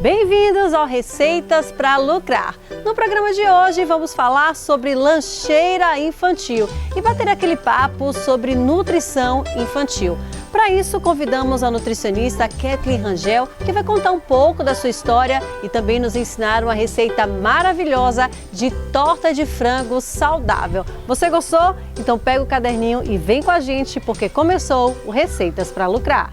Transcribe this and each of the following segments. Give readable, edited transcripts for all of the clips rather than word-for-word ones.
Bem-vindos ao Receitas para Lucrar. No programa de hoje vamos falar sobre lancheira infantil e bater aquele papo sobre nutrição infantil. Para isso, convidamos a nutricionista Kathleen Rangel, que vai contar um pouco da sua história e também nos ensinar uma receita maravilhosa de torta de frango saudável. Você gostou? Então pega o caderninho e vem com a gente, porque começou o Receitas para Lucrar.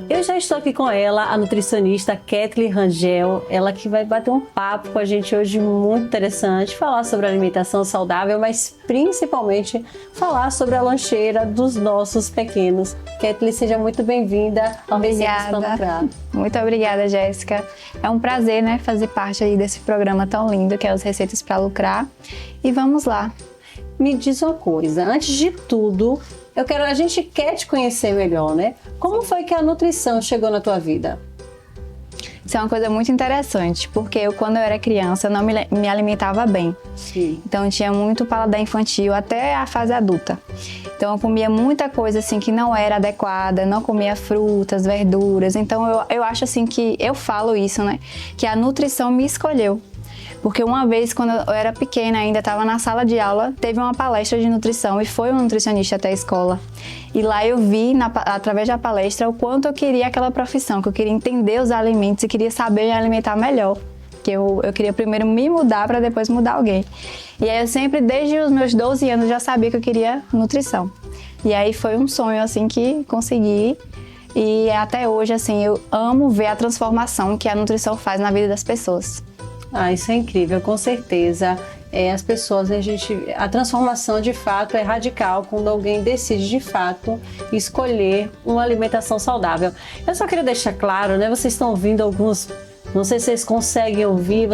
Eu já estou aqui com ela, a nutricionista Kathleen Rangel, ela que vai bater um papo com a gente hoje muito interessante, falar sobre alimentação saudável, mas principalmente falar sobre a lancheira dos nossos pequenos. Kathleen, seja muito bem-vinda ao Receitas para Lucrar. Muito obrigada, Jéssica. É um prazer, fazer parte aí desse programa tão lindo que é os Receitas para Lucrar. E vamos lá. Me diz uma coisa, antes de tudo, a gente quer te conhecer melhor, né? Como foi que a nutrição chegou na tua vida? Isso é uma coisa muito interessante, porque quando eu era criança, eu não me alimentava bem. Sim. Então, eu tinha muito paladar infantil até a fase adulta. Então, eu comia muita coisa assim que não era adequada, não comia frutas, verduras. Então, eu acho assim que, eu falo isso, que a nutrição me escolheu. Porque uma vez, quando eu era pequena ainda, estava na sala de aula, teve uma palestra de nutrição e foi um nutricionista até a escola. E lá eu vi, através da palestra, o quanto eu queria aquela profissão, que eu queria entender os alimentos e queria saber me alimentar melhor. Que eu queria primeiro me mudar para depois mudar alguém. E aí eu sempre, desde os meus 12 anos, já sabia que eu queria nutrição. E aí foi um sonho, assim, que consegui. E até hoje, assim, eu amo ver a transformação que a nutrição faz na vida das pessoas. Ah, isso é incrível, com certeza. As pessoas, a transformação de fato é radical quando alguém decide de fato escolher uma alimentação saudável. Eu só queria deixar claro, vocês estão ouvindo alguns, não sei se vocês conseguem ouvir,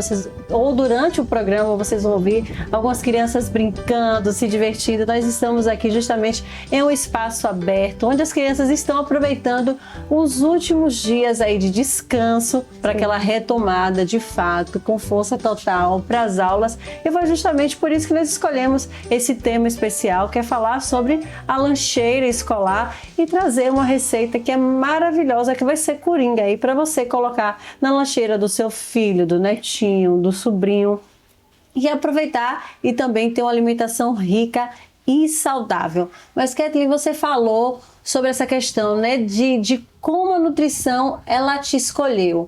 ou durante o programa vocês vão ouvir algumas crianças brincando, se divertindo. Nós estamos aqui justamente em um espaço aberto, onde as crianças estão aproveitando os últimos dias aí de descanso para aquela retomada de fato, com força total para as aulas. E foi justamente por isso que nós escolhemos esse tema especial, que é falar sobre a lancheira escolar e trazer uma receita que é maravilhosa, que vai ser coringa aí para você colocar na lancheira do seu filho, do netinho, do sobrinho, e aproveitar e também ter uma alimentação rica e saudável. Mas, Kathleen, você falou sobre essa questão, de como a nutrição, ela te escolheu.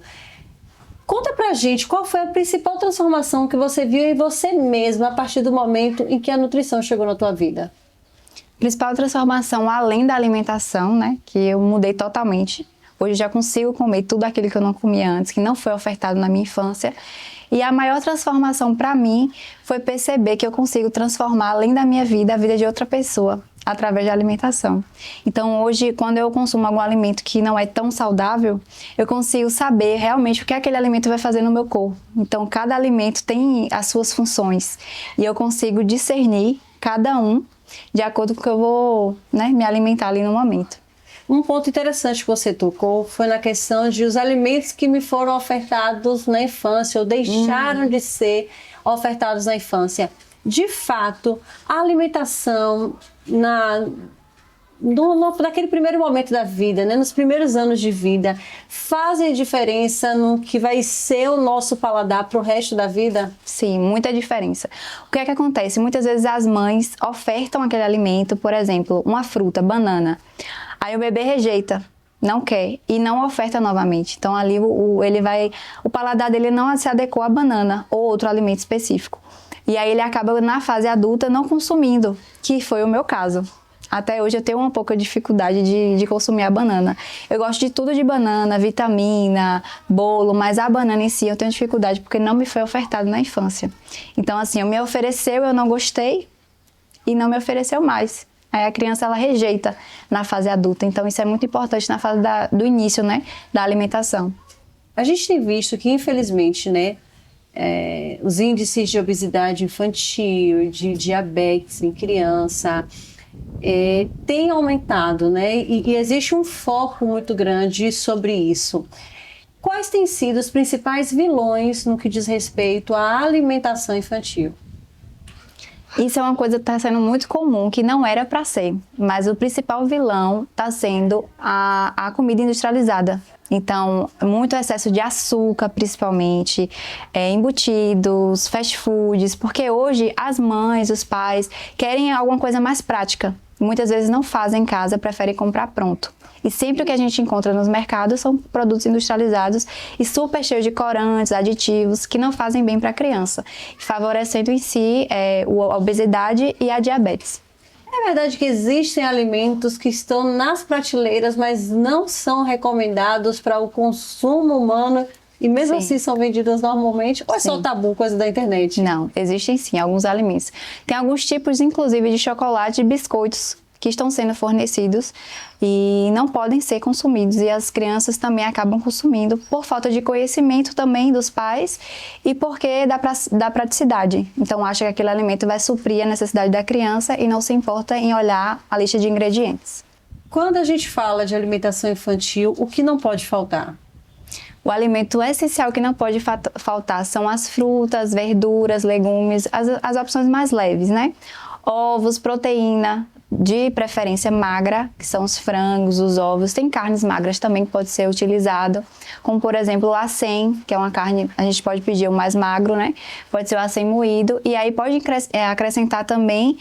Conta pra gente qual foi a principal transformação que você viu em você mesma a partir do momento em que a nutrição chegou na tua vida. Principal transformação, além da alimentação, que eu mudei totalmente. Hoje já consigo comer tudo aquilo que eu não comia antes, que não foi ofertado na minha infância. E a maior transformação para mim foi perceber que eu consigo transformar, além da minha vida, a vida de outra pessoa, através da alimentação. Então hoje, quando eu consumo algum alimento que não é tão saudável, eu consigo saber realmente o que aquele alimento vai fazer no meu corpo. Então cada alimento tem as suas funções e eu consigo discernir cada um de acordo com o que eu vou me alimentar ali no momento. Um ponto interessante que você tocou foi na questão de os alimentos que me foram ofertados na infância ou deixaram de ser ofertados na infância. De fato, a alimentação naquele primeiro momento da vida, nos primeiros anos de vida, fazem diferença no que vai ser o nosso paladar para o resto da vida? Sim, muita diferença. O que é que acontece? Muitas vezes as mães ofertam aquele alimento, por exemplo, uma fruta, banana. Aí o bebê rejeita, não quer e não oferta novamente. Então ali o paladar dele não se adequou à banana ou outro alimento específico. E aí ele acaba na fase adulta não consumindo, que foi o meu caso. Até hoje eu tenho um pouco de dificuldade de consumir a banana. Eu gosto de tudo de banana, vitamina, bolo, mas a banana em si eu tenho dificuldade porque não me foi ofertado na infância. Então assim, me ofereceu, eu não gostei e não me ofereceu mais. Aí a criança ela rejeita na fase adulta, então isso é muito importante na fase do início, da alimentação. A gente tem visto que, infelizmente, os índices de obesidade infantil, de diabetes em criança, têm aumentado, e existe um foco muito grande sobre isso. Quais têm sido os principais vilões no que diz respeito à alimentação infantil? Isso é uma coisa que está sendo muito comum, que não era para ser, mas o principal vilão está sendo a comida industrializada. Então, muito excesso de açúcar, principalmente, embutidos, fast foods, porque hoje as mães, os pais querem alguma coisa mais prática. Muitas vezes não fazem em casa, preferem comprar pronto. E sempre o que a gente encontra nos mercados são produtos industrializados e super cheios de corantes, aditivos, que não fazem bem para a criança, favorecendo em si a obesidade e a diabetes. É verdade que existem alimentos que estão nas prateleiras, mas não são recomendados para o consumo humano e mesmo assim são vendidos normalmente? Ou é só tabu, coisa da internet? Não, existem sim alguns alimentos. Tem alguns tipos, inclusive, de chocolate e biscoitos que estão sendo fornecidos e não podem ser consumidos. E as crianças também acabam consumindo por falta de conhecimento também dos pais e porque da praticidade. Então, acha que aquele alimento vai suprir a necessidade da criança e não se importa em olhar a lista de ingredientes. Quando a gente fala de alimentação infantil, o que não pode faltar? O alimento essencial que não pode faltar são as frutas, verduras, legumes, as opções mais leves, né? Ovos, proteína, de preferência magra, que são os frangos, os ovos. Tem carnes magras também que pode ser utilizado, como por exemplo o acém, que é uma carne, a gente pode pedir o mais magro, né? Pode ser o acém moído, e aí pode acrescentar também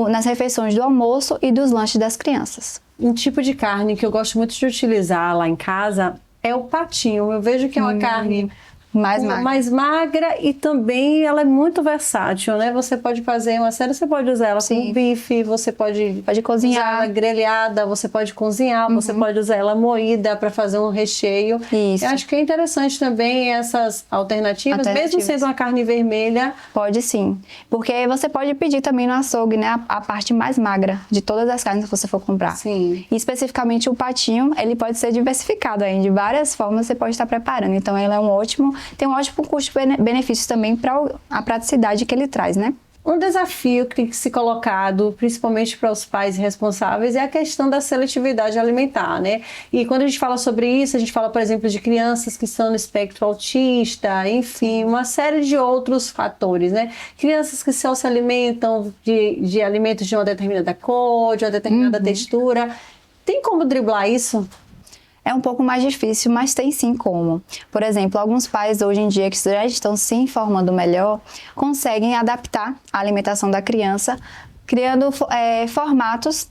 nas refeições do almoço e dos lanches das crianças. Um tipo de carne que eu gosto muito de utilizar lá em casa é o patinho. Eu vejo que é uma carne mais magra e também ela é muito versátil, né? Você pode fazer uma série, você pode usar ela com bife, você pode cozinhar, usar ela grelhada, você pode cozinhar, você pode usar ela moída para fazer um recheio. Isso. Eu acho que é interessante também essas alternativas, mesmo sendo uma carne vermelha. Pode sim, porque você pode pedir também no açougue, né? A parte mais magra de todas as carnes que você for comprar. Sim. E especificamente o patinho, ele pode ser diversificado aí, de várias formas você pode estar preparando. Então, ele é tem um ótimo custo-benefício também para a praticidade que ele traz, né? Um desafio que tem que ser colocado, principalmente para os pais responsáveis, é a questão da seletividade alimentar, né? E quando a gente fala sobre isso, a gente fala, por exemplo, de crianças que estão no espectro autista, enfim, uma série de outros fatores, né? Crianças que só se alimentam de alimentos de uma determinada cor, de uma determinada textura. Tem como driblar isso? É um pouco mais difícil, mas tem sim como. Por exemplo, alguns pais hoje em dia que já estão se informando melhor, conseguem adaptar a alimentação da criança, criando formatos,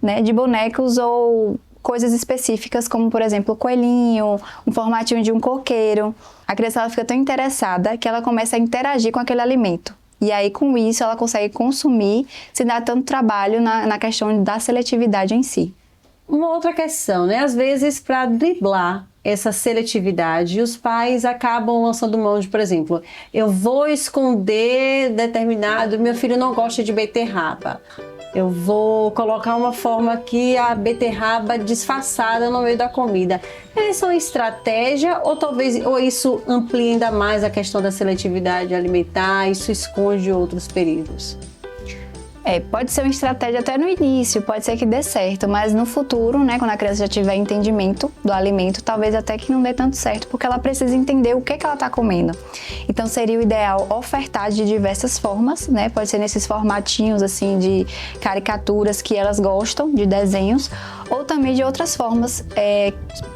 né, de bonecos ou coisas específicas, como por exemplo, o coelhinho, um formatinho de um coqueiro. A criança ela fica tão interessada que ela começa a interagir com aquele alimento. E aí, com isso, ela consegue consumir sem dar tanto trabalho na questão da seletividade em si. Uma outra questão, né? Às vezes, para driblar essa seletividade, os pais acabam lançando mão de, por exemplo, eu vou esconder meu filho não gosta de beterraba. Eu vou colocar uma forma aqui, a beterraba disfarçada no meio da comida. Essa é uma estratégia ou isso amplia ainda mais a questão da seletividade alimentar, isso esconde outros perigos? Pode ser uma estratégia até no início, pode ser que dê certo, mas no futuro, né, quando a criança já tiver entendimento do alimento, talvez até que não dê tanto certo, porque ela precisa entender o que ela está comendo. Então seria o ideal ofertar de diversas formas, né, pode ser nesses formatinhos assim de caricaturas que elas gostam, de desenhos, ou também de outras formas,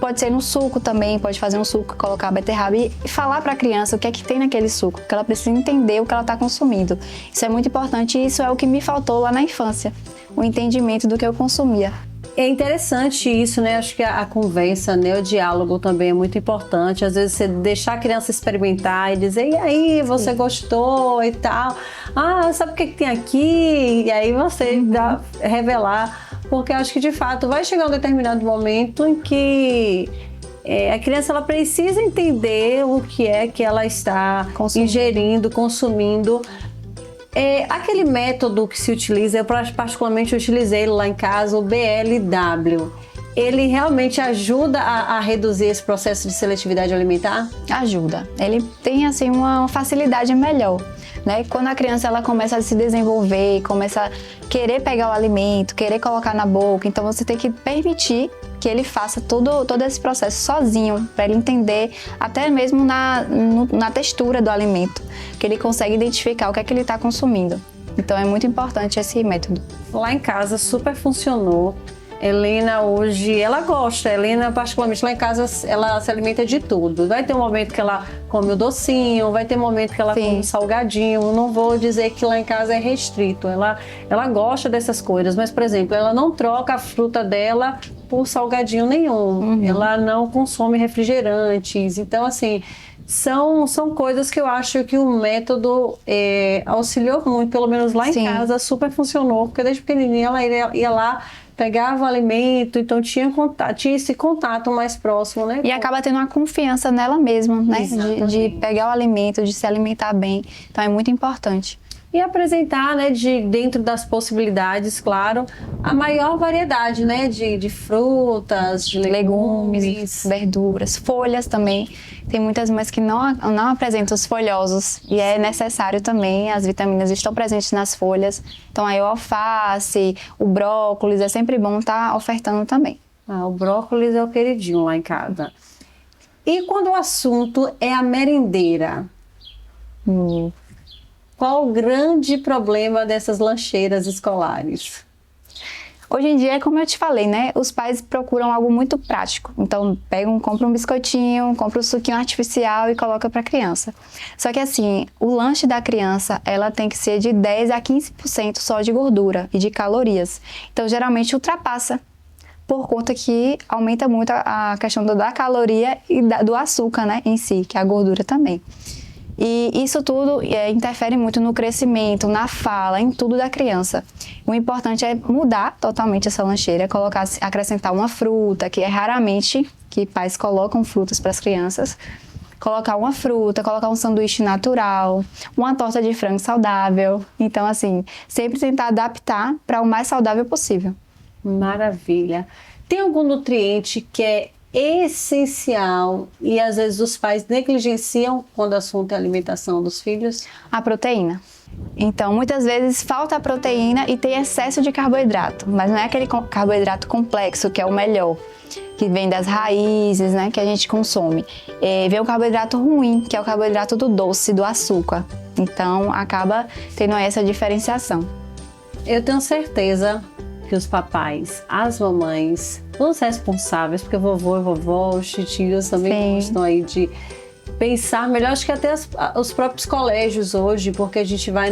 pode ser no suco também, pode fazer um suco, colocar a beterraba e falar para a criança o que é que tem naquele suco, porque ela precisa entender o que ela está consumindo. Isso é muito importante e isso é o que me faltou lá na infância, o entendimento do que eu consumia. É interessante isso, né? Acho que a conversa, né? O diálogo também é muito importante. Às vezes você deixar a criança experimentar e dizer, e aí, você gostou e tal? Ah, sabe o que tem aqui? E aí você revelar. Porque acho que de fato vai chegar um determinado momento em que a criança ela precisa entender o que é que ela está ingerindo, consumindo. Aquele método que se utiliza, eu particularmente utilizei lá em casa, o BLW. Ele realmente ajuda a reduzir esse processo de seletividade alimentar? Ajuda. Ele tem assim uma facilidade melhor, né? Quando a criança ela começa a se desenvolver, começa a querer pegar o alimento, querer colocar na boca, então você tem que permitir que ele faça todo esse processo sozinho, para ele entender até mesmo na textura do alimento, que ele consegue identificar o que é que ele está consumindo. Então é muito importante esse método. Lá em casa super funcionou. Helena hoje, ela gosta. Helena, particularmente lá em casa, ela se alimenta de tudo. Vai ter um momento que ela come o docinho, vai ter um momento que ela come o salgadinho. Não vou dizer que lá em casa é restrito. Ela gosta dessas coisas, mas, por exemplo, ela não troca a fruta dela por salgadinho nenhum. Ela não consome refrigerantes. Então, assim, são coisas que eu acho que o método auxiliou muito. Pelo menos lá em casa super funcionou, porque desde pequenininha ela ia lá, pegava o alimento, então tinha esse contato mais próximo, né? E acaba tendo uma confiança nela mesma, né? De pegar o alimento, de se alimentar bem. Então é muito importante. E apresentar, né, dentro das possibilidades, claro, a maior variedade, né, de frutas, de legumes, verduras, folhas também. Tem muitas mães que não apresentam os folhosos e é necessário também, as vitaminas estão presentes nas folhas. Então aí o alface, o brócolis, é sempre bom estar ofertando também. O brócolis é o queridinho lá em casa. E quando o assunto é a merendeira? Qual o grande problema dessas lancheiras escolares? Hoje em dia, como eu te falei, né? Os pais procuram algo muito prático. Então, compra um biscoitinho, compra um suquinho artificial e coloca para a criança. Só que assim, o lanche da criança, ela tem que ser de 10 a 15% só de gordura e de calorias. Então, geralmente ultrapassa, por conta que aumenta muito a questão da caloria e do açúcar, né, em si, que é a gordura também. E isso tudo interfere muito no crescimento, na fala, em tudo da criança. O importante é mudar totalmente essa lancheira, acrescentar uma fruta, que é raramente que pais colocam frutas para as crianças. Colocar uma fruta, colocar um sanduíche natural, uma torta de frango saudável. Então, assim, sempre tentar adaptar para o mais saudável possível. Maravilha. Tem algum nutriente que é essencial e às vezes os pais negligenciam quando o assunto é a alimentação dos filhos? A proteína. Então, muitas vezes falta a proteína e tem excesso de carboidrato, mas não é aquele carboidrato complexo que é o melhor, que vem das raízes, né, que a gente consome. Vem o carboidrato ruim, que é o carboidrato do doce, do açúcar. Então, acaba tendo essa diferenciação. Eu tenho certeza que os papais, as mamães, os responsáveis, porque vovô e vovó, os tios também gostam aí de pensar melhor. Acho que até os próprios colégios hoje, porque a gente vai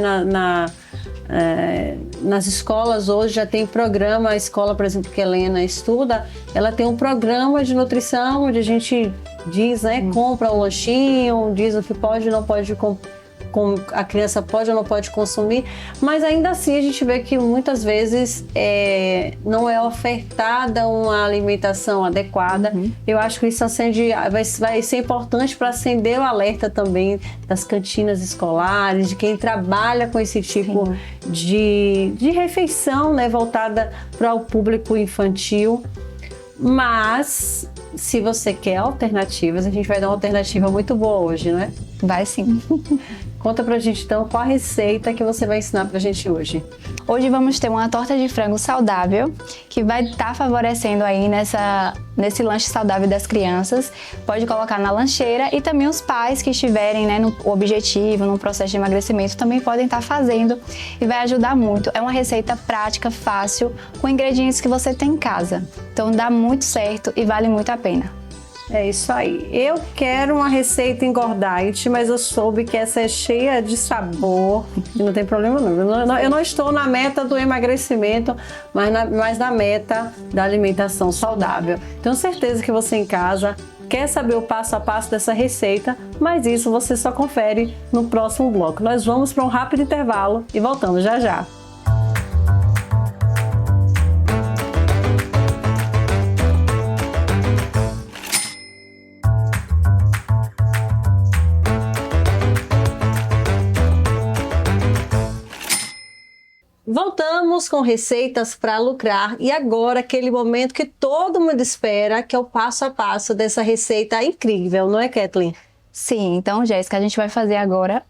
nas escolas hoje, já tem programa, a escola, por exemplo, que a Helena estuda, ela tem um programa de nutrição, onde a gente diz, né, compra um lanchinho, diz o que pode e não pode a criança pode ou não pode consumir, mas ainda assim a gente vê que muitas vezes não é ofertada uma alimentação adequada. Eu acho que isso vai ser importante para acender o alerta também das cantinas escolares, de quem trabalha com esse tipo de refeição, né, voltada para o público infantil. Mas se você quer alternativas, a gente vai dar uma alternativa muito boa hoje, não é? Vai sim. Conta pra gente então qual a receita que você vai ensinar pra gente hoje. Hoje vamos ter uma torta de frango saudável, que vai estar favorecendo aí nesse lanche saudável das crianças. Pode colocar na lancheira e também os pais que estiverem, né, no objetivo, no processo de emagrecimento, também podem estar fazendo e vai ajudar muito. É uma receita prática, fácil, com ingredientes que você tem em casa. Então dá muito certo e vale muito a pena. É isso aí. Eu quero uma receita engordante, mas eu soube que essa é cheia de sabor e não tem problema não. Eu não estou na meta do emagrecimento, mas na meta da alimentação saudável. Tenho certeza que você em casa quer saber o passo a passo dessa receita, mas isso você só confere no próximo bloco. Nós vamos para um rápido intervalo e voltamos já já. Voltamos com receitas para lucrar e agora aquele momento que todo mundo espera, que é o passo a passo dessa receita incrível, não é, Kathleen? Sim, então, Jéssica, a gente vai fazer agora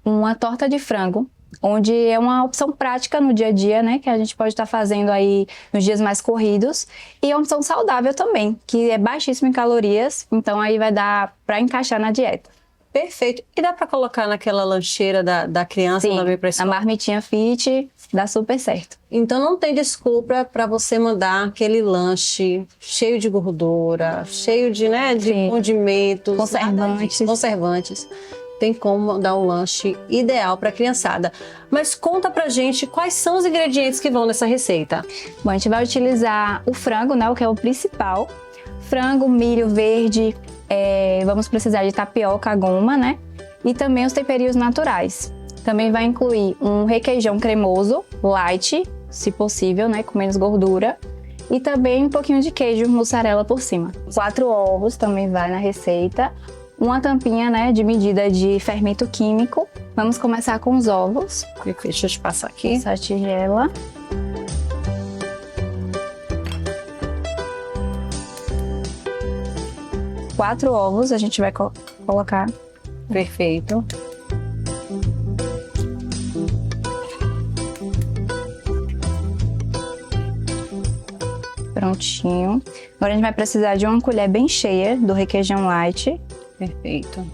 uma torta de frango, onde é uma opção prática no dia a dia, né, que a gente pode estar fazendo aí nos dias mais corridos, e é uma opção saudável também, que é baixíssima em calorias, então aí vai dar para encaixar na dieta. Perfeito. E dá para colocar naquela lancheira da criança Sim, também para a escola? marmitinha fit dá super certo. Então não tem desculpa para você mandar aquele lanche cheio de gordura, cheio de, né, de Sim. condimentos, Conservantes. nada disso. Conservantes. Tem como dar um lanche ideal para a criançada. Mas conta pra gente quais são os ingredientes que vão nessa receita. Bom, a gente vai utilizar o frango, né, o que é o principal. Frango, milho verde, vamos precisar de tapioca, goma, né? E também os temperinhos naturais. Também vai incluir um requeijão cremoso, light, se possível, né, com menos gordura. E também um pouquinho de queijo mussarela por cima. 4 ovos também vai na receita. Uma tampinha, né, de medida de fermento químico. Vamos começar com os ovos. Deixa eu te passar aqui. Essa tigela. Quatro ovos a gente vai colocar. Perfeito. Prontinho. Agora a gente vai precisar de uma colher bem cheia do requeijão light. Perfeito.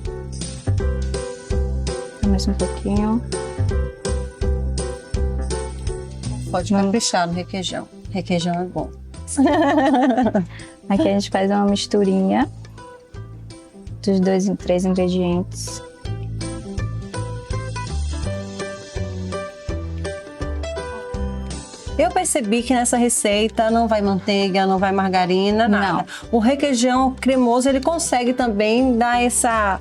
Mais um pouquinho. Pode caprichar no requeijão. Requeijão é bom. Aqui a gente faz uma misturinha dos 3 ingredientes. Eu percebi que nessa receita não vai manteiga, não vai margarina, nada. Não. O requeijão cremoso, ele consegue também dar essa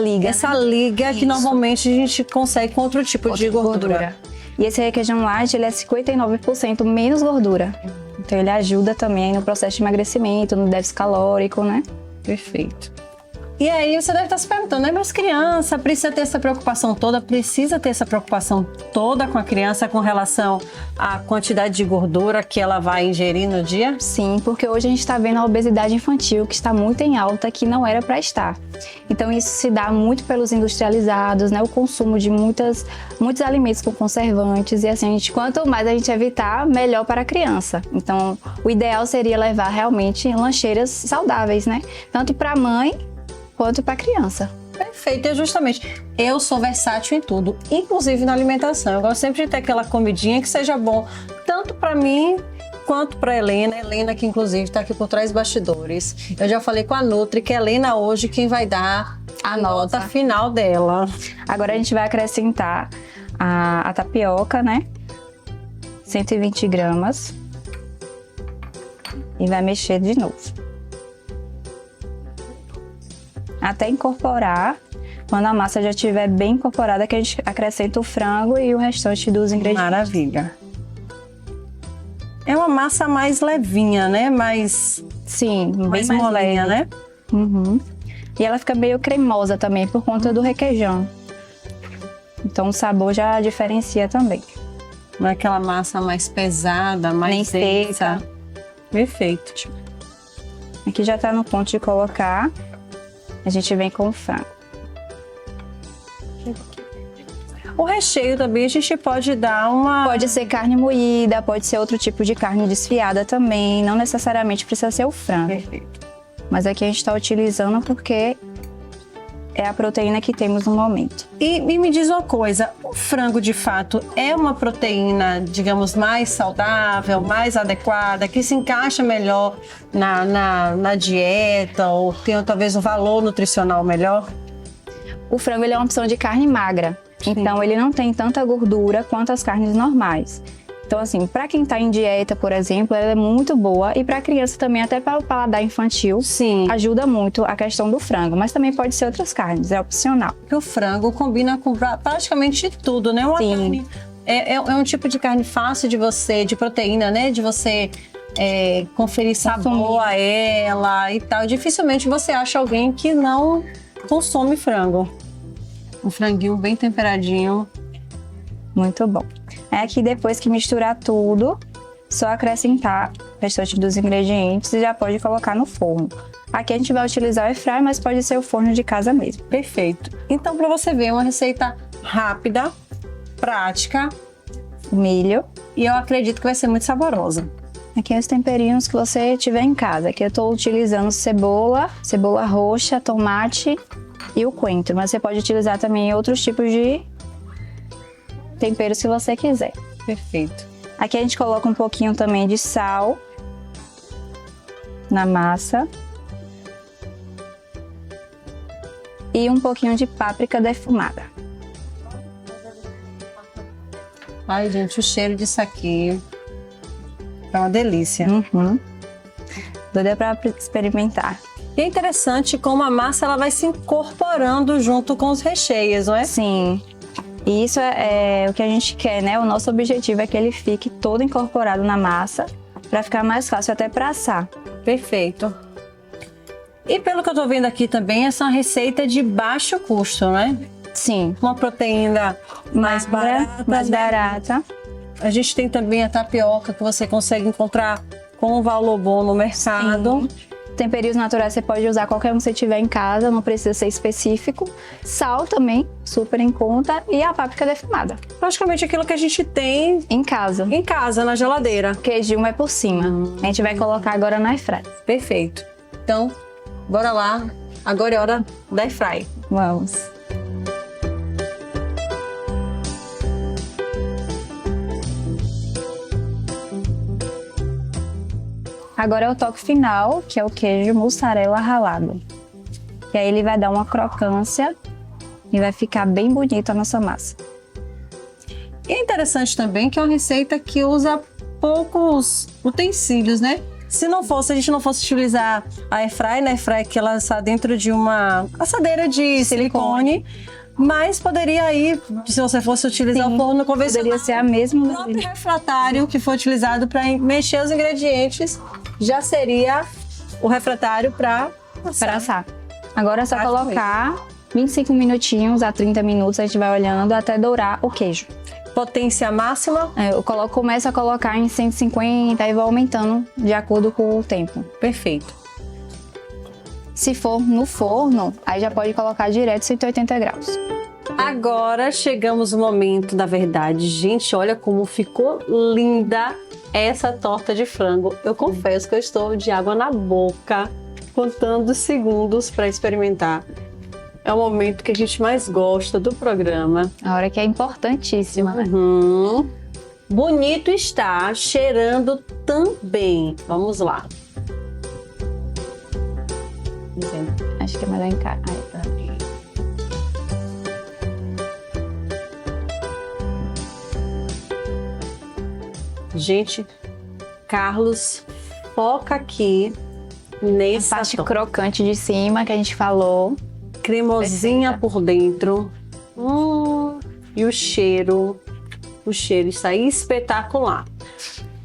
liga. Essa liga que Isso. normalmente a gente consegue com outro tipo de gordura. E esse requeijão light, ele é 59% menos gordura. Então ele ajuda também no processo de emagrecimento, no déficit calórico, né? Perfeito. E aí você deve estar se perguntando, né? Mas criança precisa ter essa preocupação toda? Precisa ter essa preocupação toda com a criança com relação à quantidade de gordura que ela vai ingerir no dia? Sim, porque hoje a gente está vendo a obesidade infantil que está muito em alta, que não era para estar. Então isso se dá muito pelos industrializados, né? O consumo de muitos alimentos com conservantes e assim, quanto mais a gente evitar, melhor para a criança. Então o ideal seria levar realmente lancheiras saudáveis, né? Tanto para a mãe quanto para a criança. Perfeito, é justamente. Eu sou versátil em tudo, inclusive na alimentação. Eu gosto sempre de ter aquela comidinha que seja bom, tanto para mim quanto para Helena. Helena, que inclusive está aqui por trás dos bastidores. Eu já falei com a Nutri que a Helena hoje quem vai dar a nota final dela. Agora a gente vai acrescentar a tapioca, né? 120 gramas. E vai mexer de novo. Até incorporar. Quando a massa já estiver bem incorporada, que a gente acrescenta o frango e o restante dos ingredientes. Maravilha. É uma massa mais levinha, né? Sim, bem mais mais molinha, leve. né? Uhum. E ela fica meio cremosa também por conta do requeijão. Então o sabor já diferencia também. Não é aquela massa mais pesada, mais Nem densa. seca. Perfeito. Aqui já tá no ponto de colocar. A gente vem com o frango. O recheio também a gente pode dar uma... Pode ser carne moída, pode ser outro tipo de carne desfiada também. Não necessariamente precisa ser o frango. Perfeito. Mas aqui a gente está utilizando porque é a proteína que temos no momento. E me diz uma coisa, o frango de fato é uma proteína, digamos, mais saudável, mais adequada, que se encaixa melhor na dieta ou tem talvez um valor nutricional melhor? O frango ele é uma opção de carne magra, então ele não tem tanta gordura quanto as carnes normais. Então assim, para quem está em dieta, por exemplo, ela é muito boa e para criança também, até para o paladar infantil, Sim. ajuda muito a questão do frango, mas também pode ser outras carnes, é opcional. Porque o frango combina com praticamente tudo, né? Uma Sim. carne, é um tipo de carne fácil de proteína, né? De você conferir sabor a ela e tal. Dificilmente você acha alguém que não consome frango. Um franguinho bem temperadinho. Muito bom. É aqui depois que misturar tudo, só acrescentar o restante dos ingredientes e já pode colocar no forno. Aqui a gente vai utilizar o airfryer, mas pode ser o forno de casa mesmo. Perfeito. Então, para você ver, uma receita rápida, prática O milho. e eu acredito que vai ser muito saborosa. Aqui é os temperinhos que você tiver em casa. Aqui eu tô utilizando cebola roxa, tomate e o coentro. Mas você pode utilizar também outros tipos de temperos se você quiser. Perfeito. Aqui a gente coloca um pouquinho também de sal na massa. E um pouquinho de páprica defumada. Ai, gente, o cheiro disso aqui é uma delícia. Doida pra experimentar. E é interessante como a massa ela vai se incorporando junto com os recheios, não é? Sim. E isso é o que a gente quer, né? O nosso objetivo é que ele fique todo incorporado na massa para ficar mais fácil até para assar. Perfeito. E pelo que eu tô vendo aqui também, essa é uma receita de baixo custo, né? Sim. Uma proteína mais barata. Mais né? barata. A gente tem também a tapioca que você consegue encontrar com um valor bom no mercado. Sim. Temperinhos naturais você pode usar qualquer um que você tiver em casa, não precisa ser específico. Sal também, super em conta. E a páprica defumada. Praticamente aquilo que a gente tem em casa, na geladeira. Queijinho vai por cima. A gente vai colocar agora na airfryer. Perfeito. Então, bora lá. Agora é hora da airfryer. Vamos. Agora é o toque final, que é o queijo mussarela ralado. E aí ele vai dar uma crocância e vai ficar bem bonita a nossa massa. E é interessante também que é uma receita que usa poucos utensílios, né? Se a gente não fosse utilizar a airfryer, né? Airfryer que ela está dentro de uma assadeira de silicone, mas poderia aí, se você fosse utilizar o forno convencional, poderia ser a mesma. O próprio refratário que foi utilizado para mexer os ingredientes já seria o refratário para assar. Agora é só colocar 25 minutinhos a 30 minutos, a gente vai olhando até dourar o queijo. Potência máxima? Eu começo a colocar em 150 e vou aumentando de acordo com o tempo. Perfeito. Se for no forno, aí já pode colocar direto 180 graus. Agora chegamos no momento da verdade. Gente, olha como ficou linda essa torta de frango. Eu confesso que eu estou de água na boca, contando os segundos para experimentar. É o momento que a gente mais gosta do programa. A hora que é importantíssima, né? Bonito está, cheirando também. Vamos lá. Acho que é melhor encarar. Gente, Carlos, foca aqui nessa parte crocante de cima que a gente falou. Cremosinha Perfeita. por dentro. E o cheiro está espetacular.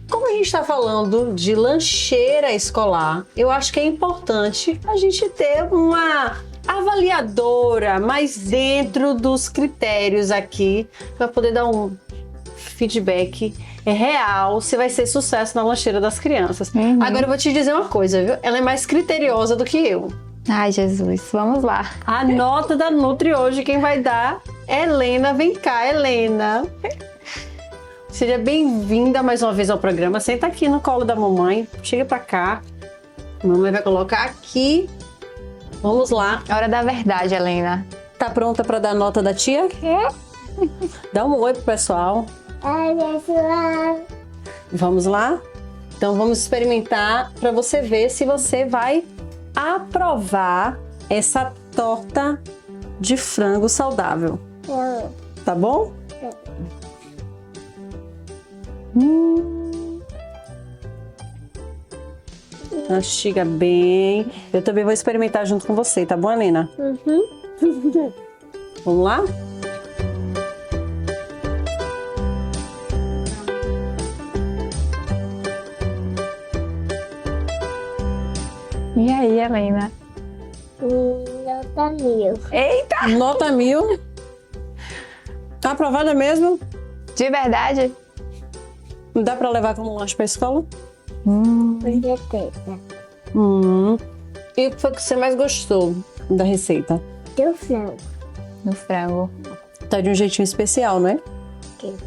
Como a gente está falando de lancheira escolar, eu acho que é importante a gente ter uma avaliadora mais dentro dos critérios aqui para poder dar um feedback real se vai ser sucesso na lancheira das crianças. Agora eu vou te dizer uma coisa, viu? Ela é mais criteriosa do que eu. Ai, Jesus, vamos lá. A nota da Nutri hoje quem vai dar é Helena. Vem cá, Helena. Seja bem-vinda mais uma vez ao programa. Senta aqui no colo da mamãe. Chega pra cá. A mamãe vai colocar aqui. Vamos lá. Hora da verdade, Helena. Tá pronta pra dar nota da tia? Dá um oi pro pessoal. Oi, pessoal. Vamos lá? Então vamos experimentar pra você ver se você vai aprovar essa torta de frango saudável. Tá bom? Mastiga bem. Eu também vou experimentar junto com você, tá bom, Helena? Vamos lá? E aí, Helena? Nota 1000. Eita! Nota 1000. Tá aprovada mesmo? De verdade? Dá pra levar como lanche pra escola? Com certeza. E o que foi que você mais gostou da receita? Do frango. No frango. Tá de um jeitinho especial, não é? Sim.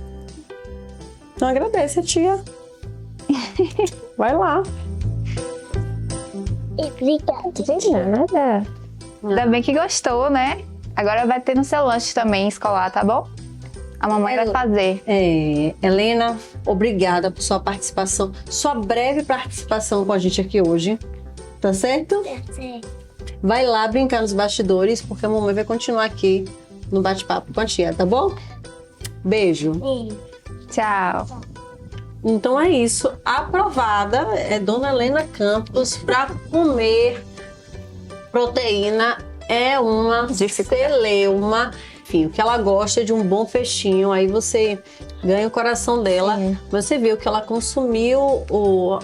Então agradece a tia. Vai lá. Obrigada. De nada. Ainda bem que gostou, né? Agora vai ter no seu lanche também escolar, tá bom? A mamãe vai fazer. Helena, obrigada por sua participação, sua breve participação com a gente aqui hoje. Tá certo? Vai lá brincar nos bastidores, porque a mamãe vai continuar aqui no bate-papo com a tia, tá bom? Beijo. Tchau. Então é isso. Aprovada é Dona Helena Campos para comer proteína. É uma celeuma. Enfim, o que ela gosta é de um bom peixinho. Aí você ganha o coração dela. Você viu que ela consumiu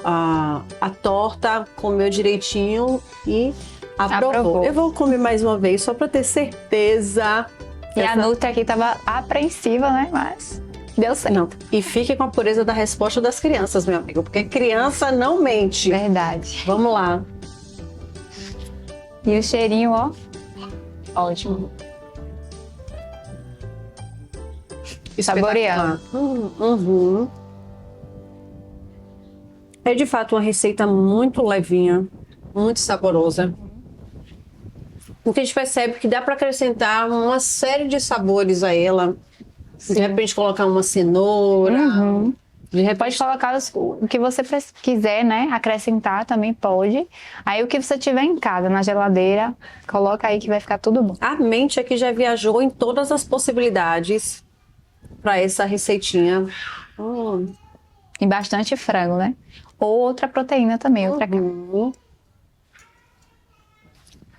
a torta, comeu direitinho e aprovou. Eu vou comer mais uma vez só para ter certeza. E a Nutri aqui tava apreensiva, né? Mas deu certo. Não. E fique com a pureza da resposta das crianças, meu amigo, porque criança não mente. Verdade. Vamos lá. E o cheirinho, ó. Ótimo. Saboreando. Uhum. É de fato uma receita muito levinha, muito saborosa. O que a gente percebe que dá para acrescentar uma série de sabores a ela. De repente colocar uma cenoura. De repente Pode colocar o que você quiser, né? Acrescentar também pode. Aí o que você tiver em casa, na geladeira, coloca aí que vai ficar tudo bom. a mente aqui já viajou em todas as possibilidades para essa receitinha. E bastante frango, né? Ou outra proteína também, outra carne.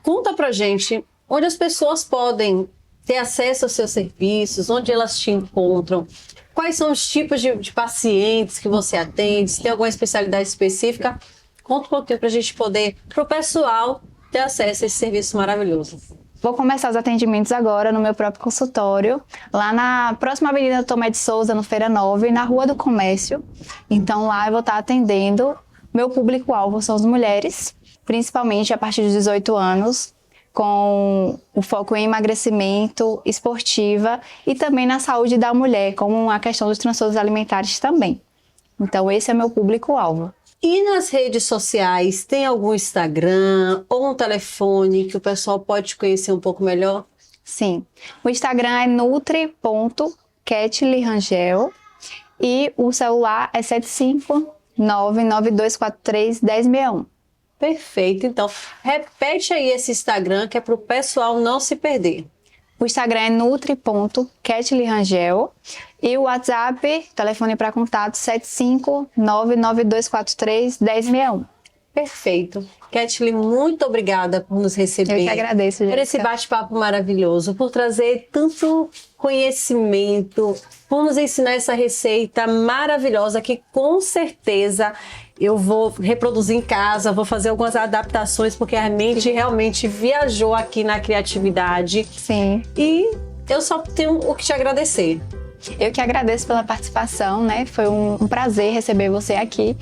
Conta pra gente onde as pessoas podem ter acesso aos seus serviços, onde elas te encontram, quais são os tipos de pacientes que você atende, se tem alguma especialidade específica. Conta um pouquinho pra gente poder, pro pessoal, ter acesso a esse serviço maravilhoso. Vou começar os atendimentos agora no meu próprio consultório, lá na próxima Avenida Tomé de Souza, no Feira 9, na Rua do Comércio. Então lá eu vou estar atendendo. Meu público-alvo são as mulheres, principalmente a partir dos 18 anos, com o foco em emagrecimento, esportiva e também na saúde da mulher, como a questão dos transtornos alimentares também. Então esse é meu público-alvo. E nas redes sociais, tem algum Instagram ou um telefone que o pessoal pode te conhecer um pouco melhor? Sim, o Instagram é nutri.ketlyrangel e o celular é 75992431061. Perfeito, então repete aí esse Instagram que é para o pessoal não se perder. O Instagram é nutri.ketlyrangel e o WhatsApp, telefone para contato 75992431061. Perfeito. Ketley, muito obrigada por nos receber. Eu que agradeço, por esse bate-papo maravilhoso, por trazer tanto conhecimento, por nos ensinar essa receita maravilhosa que com certeza eu vou reproduzir em casa, vou fazer algumas adaptações porque a mente realmente viajou aqui na criatividade. Sim. E eu só tenho o que te agradecer. Eu que agradeço pela participação, né? Foi um prazer receber você aqui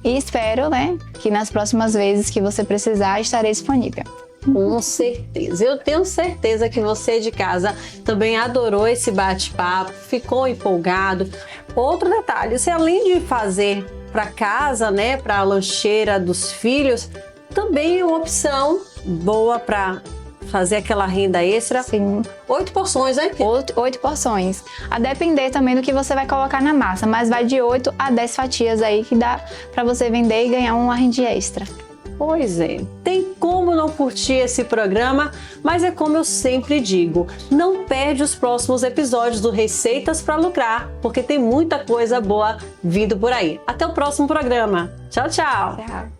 e espero, né, que nas próximas vezes que você precisar, estarei disponível. Com certeza. Eu tenho certeza que você de casa também adorou esse bate-papo, ficou empolgado. Outro detalhe, você além de fazer para casa, né, para a lancheira dos filhos, também é uma opção boa para fazer aquela renda extra. Sim. 8 porções, né? 8 porções. A depender também do que você vai colocar na massa, mas vai de 8 a 10 fatias aí que dá para você vender e ganhar uma rendinha extra. Pois é, tem como não curtir esse programa, mas é como eu sempre digo, não perde os próximos episódios do Receitas para Lucrar, porque tem muita coisa boa vindo por aí. Até o próximo programa. Tchau, tchau! Tchau.